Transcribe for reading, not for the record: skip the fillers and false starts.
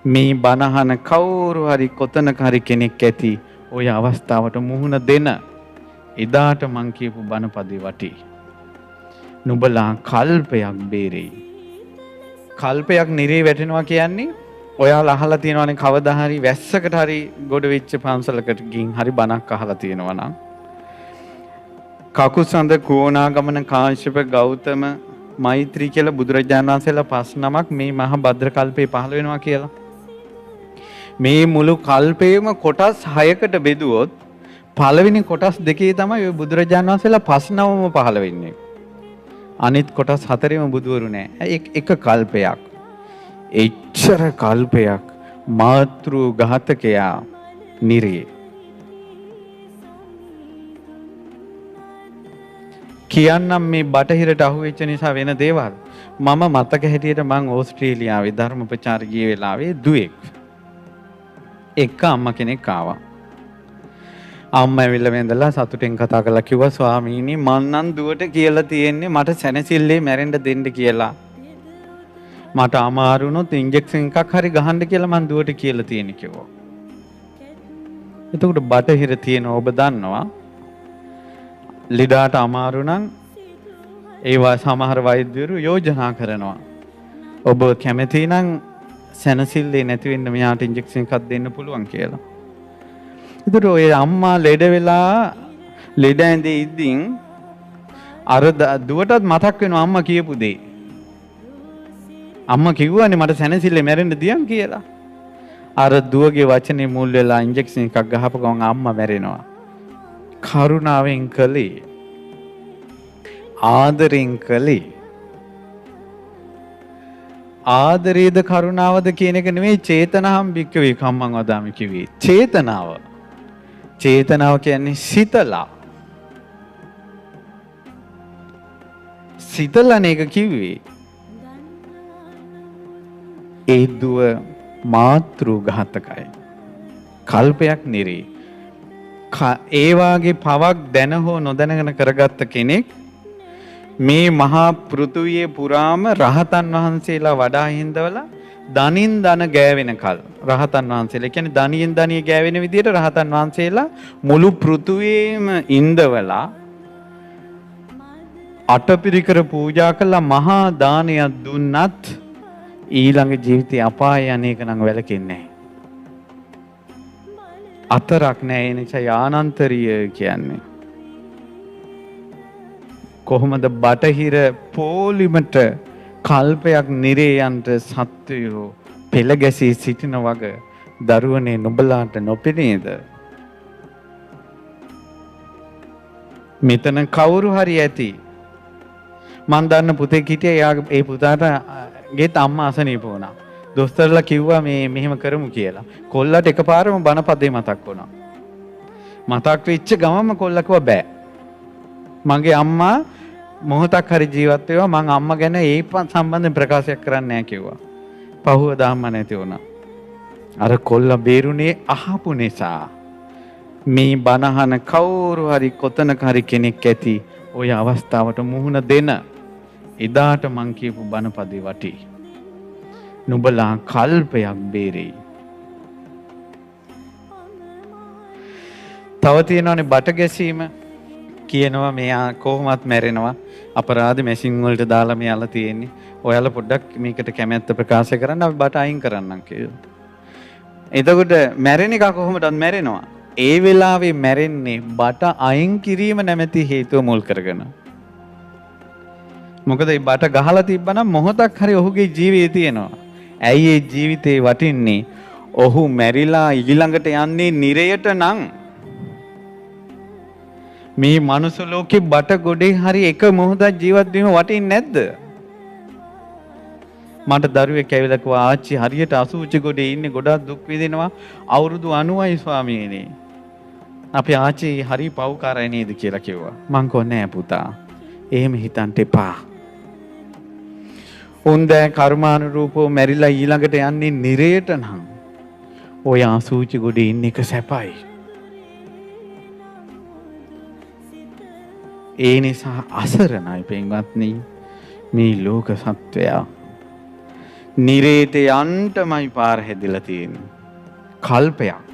මේ බණහන කවුරු හරි කොතනක හරි කෙනෙක් ඇති ওই අවස්ථාවට මුහුණ දෙන එදාට මං කියපු බණපදේ වටි. නුඹලා කල්පයක් බේරෙයි. කල්පයක් නිරේ වැටෙනවා කියන්නේ ඔයාලා අහලා තියෙනවනේ කවදා හරි වැස්සකට හරි ගොඩ වෙච්ච පන්සලකට ගින් හරි බණක් අහලා තියෙනවා නම් කකුසඳ කෝණාගමන කාශ්‍යප ගෞතම මෛත්‍රී කියලා බුදුරජාණන් වහන්සේලා 5 නමක් මේ මහා භද්‍ර කල්පේ පහළ වෙනවා කියලා. මේ මුළු කල්පේම කොටස් 6කට බෙදුවොත් පළවෙනි කොටස් දෙකේ තමයි ඔය බුදුරජාණන් වහන්සේලා 5 නමම පහළ වෙන්නේ. අනිත් කොටස් 4ෙම බුදුවරු නෑ. එක කල්පයක්. එච්චර කල්පයක් මාතෘ ඝාතකයා නිරේ. කියන්නම් මේ බටහිරට අහුවෙච්ච නිසා වෙන දේවල්. මම මතක හැටියට මං ඕස්ට්‍රේලියාවේ ධර්ම ප්‍රචාර ගිය වෙලාවේ දුවෙක්. එක අම්මා කෙනෙක් ආවා. අම්මා ඇවිල්ලා වැඳලා සතුටෙන් කතා කරලා කිව්වා ස්වාමීනි මං නම් දුවට කියලා තියෙන්නේ මට සැනසෙල්ලේ මැරෙන්න දෙන්න කියලා. මට අමාරු වුණොත් ඉන්ජෙක්ෂන් එකක් හරි ගහන්න කියලා මං දුවට කියලා තියෙන්නේ කිව්වා. එතකොට බටහිර තියෙන ඔබ දන්නවා ලෙඩාට අමාරු නම් ඒවා සමහර වෛද්‍යවරු යෝජනා කරනවා. ඔබ කැමති නම් සැනසෙල්ලේ නැති වෙන්න මෙයාට ඉන්ජෙක්ෂන් එකක් දෙන්න පුළුවන් කියලා. ඒතර ඔය අම්මා ලෙඩ වෙලා ලෙඩ ඇඳේ ඉද්දින් අර දුවටත් මතක් වෙනවා අම්මා කියපු දේ. අම්මා කිව්වනේ මට සැනසෙල්ලේ මැරෙන්න දියන් කියලා. අර දුවගේ වචනේ මුල් වෙලා ඉන්ජෙක්ෂන් එකක් ගහපු ගමන් අම්මා මැරෙනවා. කරුණාවෙන් කළේ ආදරෙන් කළේ ආදරේද කරුණාවද කියන එක නෙමෙයි චේතනාම් භික්ඛවේ කම්මං වදාමි කිව්වේ. චේතනාව කියන්නේ සිතලන එක කිව්වේ. ඒ දුව මාතෘ ඝාතකයි. කල්පයක් නිරේ. ඒ වාගේ පවක් දැන හෝ නොදැනගෙන කරගත්ත කෙනෙක් මේ මහා පෘථුවියේ පුරාම රහතන් වහන්සේලා වඩා හිඳවලා දනින් දන ගෑවෙන කල් රහතන් වහන්සේලා කියන්නේ දනියෙන් දනිය ගෑවෙන විදිහට රහතන් වහන්සේලා මුළු පෘථුවියේම ඉඳවලා අටපිරිකර පූජා කළා මහා දානයක් දුන්නත් ඊළඟ ජීවිතේ අපාය යන්නේක නම් වැළකෙන්නේ නැහැ. අතරක් නෑ. ඒ නිසා යානන්තරිය කියන්නේ කොහොමද බටහිර පොලිමට කල්පයක් නිරේ යන්ට සත්වයෝ පෙළ ගැසී සිටින වග දරුවනේ නුඹලාට නොපෙනේද? මෙතන කවුරු හරි ඇති. මන් දන්න පුතෙක් හිටියා. ඒ පුතාට ගෙත් අම්මා අසනීප වුණා. දොස්තරලා කිව්වා මේ මෙහෙම කරමු කියලා. කොල්ලට එකපාරම බණපදේ මතක් වුණා. මතක් වෙච්ච ගමන්ම කොල්ලා කිව්වා බෑ. මගේ අම්මා මොහොතක් හරි ජීවත් වේවා මං අම්මා ගැන ඒ සම්බන්ධයෙන් ප්‍රකාශයක් කරන්නේ නැහැ කිව්වා. පහුව දාම්ම නැති වුණා. අර කොල්ලා බේරුනේ අහපු නිසා. මේ බණහන කවුරු හරි කොතනක හරි කෙනෙක් ඇති ওই අවස්ථාවට මුහුණ දෙන එදාට මං කියපු බණපදේ වටි. නුඹලා කල්පයක් බේරෙයි. තව තියෙනවානේ බට ගැසීම. කියනවා මෙයා කොහොමත් මැරෙනවා. අපරාධ මැෂින් වලට දාලා මෙයාලා තියෙන්නේ. ඔයාලා පොඩ්ඩක් මේකට කැමැත්ත ප්‍රකාශ කරන්න අපි බට අයින් කරන්නම් කියලා. එතකොට මැරෙන එක කොහොමදත් මැරෙනවා. ඒ වෙලාවේ මැරෙන්නේ බට අයින් කිරීම නැමැති හේතුව මුල් කරගෙන. මොකද මේ බට ගහලා තිබ්බනම් මොහොතක් හරි ඔහුගේ ජීවිතේ තියෙනවා. ඇයි ඒ ජීවිතේ වටින්නේ? ඔහු මැරිලා ඊළඟට යන්නේ නිරයට නම් මේ මනුස්ස ලෝකේ බට ගොඩේ හරි එක මොහොතක් ජීවත් වීම වටින්නේ නැද්ද? මට දරුවෙක් ඇවිල්ලා කිව්වා ආච්චි හරියට අසුචි ගොඩේ ඉන්නේ ගොඩක් දුක් විඳිනවා අවුරුදු 90යි ස්වාමීනි. අපේ ආච්චි හරි පව්කාරයි නේද කියලා කිව්වා. මං කිව්වා නෑ පුතා. එහෙම හිතන්න එපා. උන්ද කර්මානුරූපව මැරිලා ඊළඟට යන්නේ නිරයට නම් ඔය අසුචි ගොඩේ ඉන්න එක සැපයි. ඒ නිසා අසරණයි පින්වත්නි මේ ලෝක සත්වයා. නිරේත යන්ටමයි පාර හැදිලා තියෙන්නේ. කල්පයක්.